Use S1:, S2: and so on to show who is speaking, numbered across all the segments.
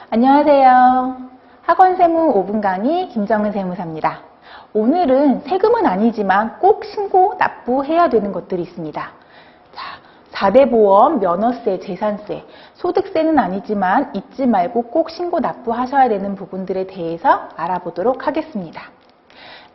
S1: 안녕하세요. 학원세무 5분 강의 김정은 세무사입니다. 오늘은 세금은 아니지만 꼭 신고 납부해야 되는 것들이 있습니다. 자, 4대 보험, 면허세, 재산세, 소득세는 아니지만 잊지 말고 꼭 신고 납부하셔야 되는 부분들에 대해서 알아보도록 하겠습니다.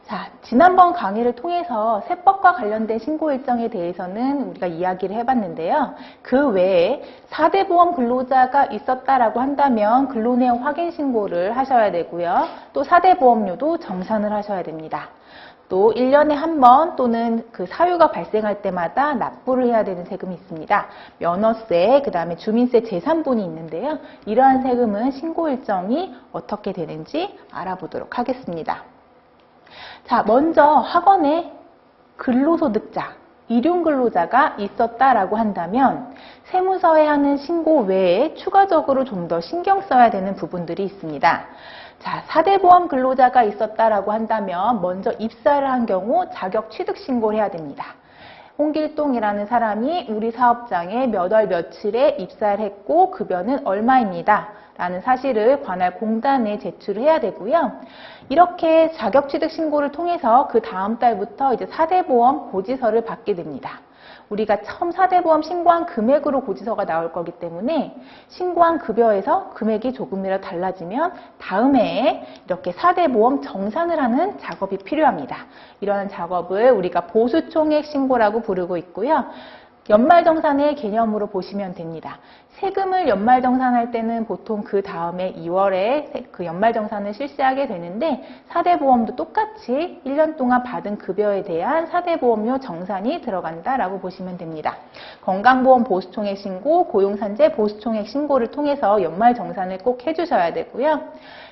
S1: 자, 지난번 강의를 통해서 세법과 관련된 신고 일정에 대해서는 우리가 이야기를 해봤는데요. 그 외에 4대 보험 근로자가 있었다라고 한다면 근로내용 확인 신고를 하셔야 되고요. 또 4대 보험료도 정산을 하셔야 됩니다. 또 1년에 한 번 또는 그 사유가 발생할 때마다 납부를 해야 되는 세금이 있습니다. 면허세, 그 다음에 주민세 재산분이 있는데요. 이러한 세금은 신고 일정이 어떻게 되는지 알아보도록 하겠습니다. 자, 먼저 학원에 근로소득자, 일용근로자가 있었다라고 한다면 세무서에 하는 신고 외에 추가적으로 좀 더 신경 써야 되는 부분들이 있습니다. 자, 4대 보험 근로자가 있었다라고 한다면 먼저 입사를 한 경우 자격 취득 신고를 해야 됩니다. 홍길동이라는 사람이 우리 사업장에 몇 월 며칠에 입사를 했고 급여는 얼마입니다. 라는 사실을 관할 공단에 제출을 해야 되고요. 이렇게 자격취득 신고를 통해서 그 다음 달부터 이제 4대 보험 고지서를 받게 됩니다. 우리가 처음 4대 보험 신고한 금액으로 고지서가 나올 거기 때문에 신고한 급여에서 금액이 조금이라도 달라지면 다음 해에 이렇게 4대 보험 정산을 하는 작업이 필요합니다. 이러한 작업을 우리가 보수총액 신고라고 부르고 있고요. 연말정산의 개념으로 보시면 됩니다. 세금을 연말정산할 때는 보통 그 다음에 2월에 그 연말정산을 실시하게 되는데 4대 보험도 똑같이 1년 동안 받은 급여에 대한 4대 보험료 정산이 들어간다라고 보시면 됩니다. 건강보험 보수총액 신고, 고용산재 보수총액 신고를 통해서 연말정산을 꼭 해주셔야 되고요.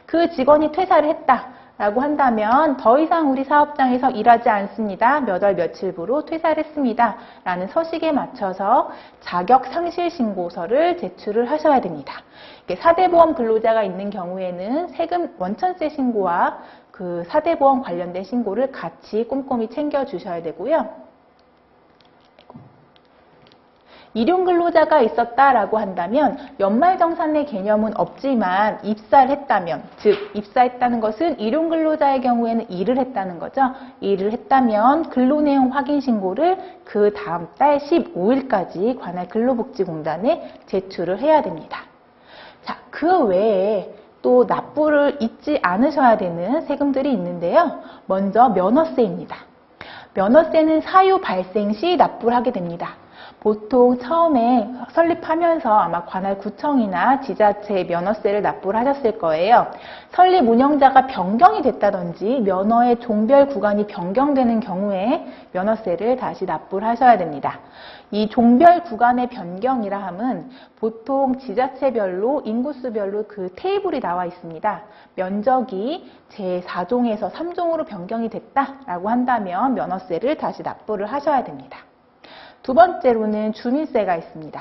S1: 그 직원이 퇴사를 했다. 라고 한다면 더 이상 우리 사업장에서 일하지 않습니다. 몇 월 며칠부로 퇴사를 했습니다. 라는 서식에 맞춰서 자격 상실 신고서를 제출을 하셔야 됩니다. 4대 보험 근로자가 있는 경우에는 세금 원천세 신고와 그 4대 보험 관련된 신고를 같이 꼼꼼히 챙겨주셔야 되고요. 일용근로자가 있었다라고 한다면 연말정산의 개념은 없지만 입사를 했다면, 즉 입사했다는 것은 일용근로자의 경우에는 일을 했다는 거죠. 일을 했다면 근로내용 확인 신고를 그 다음 달 15일까지 관할 근로복지공단에 제출을 해야 됩니다. 자, 그 외에 또 납부를 잊지 않으셔야 되는 세금들이 있는데요. 먼저 면허세입니다. 면허세는 사유 발생 시 납부를 하게 됩니다. 보통 처음에 설립하면서 아마 관할구청이나 지자체에 면허세를 납부를 하셨을 거예요. 설립 운영자가 변경이 됐다든지 면허의 종별 구간이 변경되는 경우에 면허세를 다시 납부를 하셔야 됩니다. 이 종별 구간의 변경이라 함은 보통 지자체별로 인구수별로 그 테이블이 나와 있습니다. 면적이 제4종에서 3종으로 변경이 됐다라고 한다면 면허세를 다시 납부를 하셔야 됩니다. 두 번째로는 주민세가 있습니다.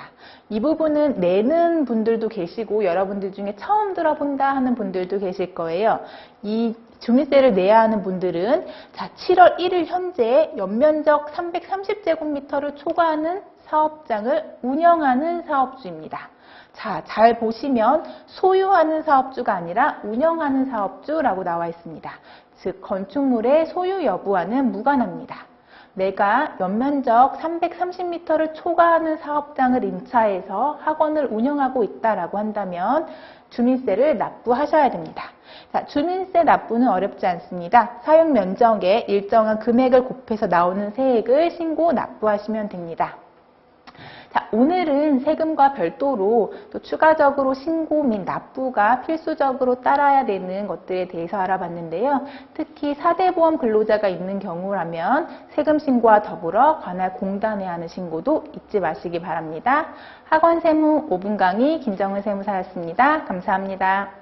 S1: 이 부분은 내는 분들도 계시고 여러분들 중에 처음 들어본다 하는 분들도 계실 거예요. 이 주민세를 내야 하는 분들은 자, 7월 1일 현재 연면적 330제곱미터를 초과하는 사업장을 운영하는 사업주입니다. 자, 잘 보시면 소유하는 사업주가 아니라 운영하는 사업주라고 나와 있습니다. 즉, 건축물의 소유 여부와는 무관합니다. 내가 연면적 330m를 초과하는 사업장을 임차해서 학원을 운영하고 있다라고 한다면 주민세를 납부하셔야 됩니다. 자, 주민세 납부는 어렵지 않습니다. 사용 면적에 일정한 금액을 곱해서 나오는 세액을 신고 납부하시면 됩니다. 자, 오늘은 세금과 별도로 또 추가적으로 신고 및 납부가 필수적으로 따라야 되는 것들에 대해서 알아봤는데요. 특히 4대 보험 근로자가 있는 경우라면 세금 신고와 더불어 관할 공단에 하는 신고도 잊지 마시기 바랍니다. 학원 세무 5분 강의 김정은 세무사였습니다. 감사합니다.